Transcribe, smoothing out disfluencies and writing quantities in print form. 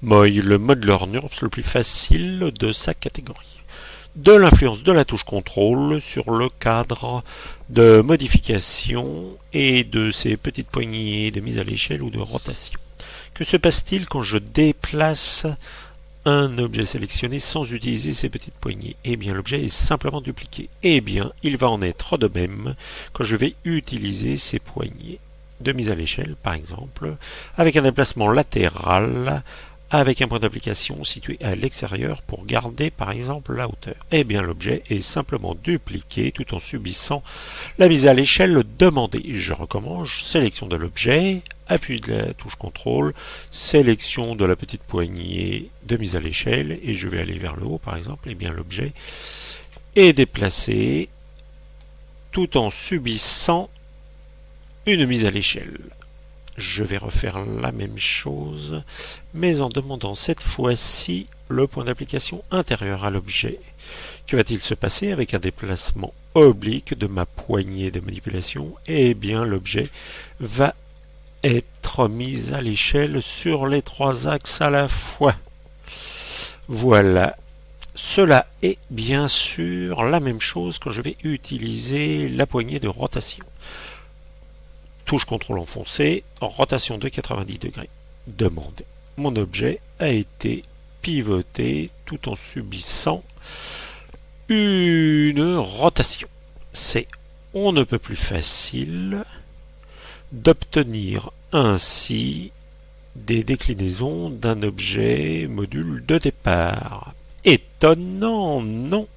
Le modeler NURBS le plus facile de sa catégorie. De l'influence de la touche contrôle sur le cadre de modification et de ces petites poignées de mise à l'échelle ou de rotation. Que se passe-t-il quand je déplace un objet sélectionné sans utiliser ces petites poignées? Eh bien, l'objet est simplement dupliqué. Eh bien, il va en être de même quand je vais utiliser ces poignées de mise à l'échelle, par exemple, avec un déplacement latéral, avec un point d'application situé à l'extérieur pour garder, par exemple, la hauteur. Eh bien, l'objet est simplement dupliqué tout en subissant la mise à l'échelle demandée. Je recommence, sélection de l'objet, appui de la touche contrôle, sélection de la petite poignée de mise à l'échelle, et je vais aller vers le haut, par exemple. Eh bien, l'objet est déplacé tout en subissant une mise à l'échelle. Je vais refaire la même chose, mais en demandant cette fois-ci le point d'application intérieur à l'objet. Que va-t-il se passer avec un déplacement oblique de ma poignée de manipulation? Eh bien, l'objet va être mis à l'échelle sur les trois axes à la fois. Voilà. Cela est bien sûr la même chose quand je vais utiliser la poignée de rotation. Touche contrôle enfoncé, rotation de 90 degrés. Demandé. Mon objet a été pivoté tout en subissant une rotation. C'est on ne peut plus facile d'obtenir ainsi des déclinaisons d'un objet module de départ. Étonnant, non?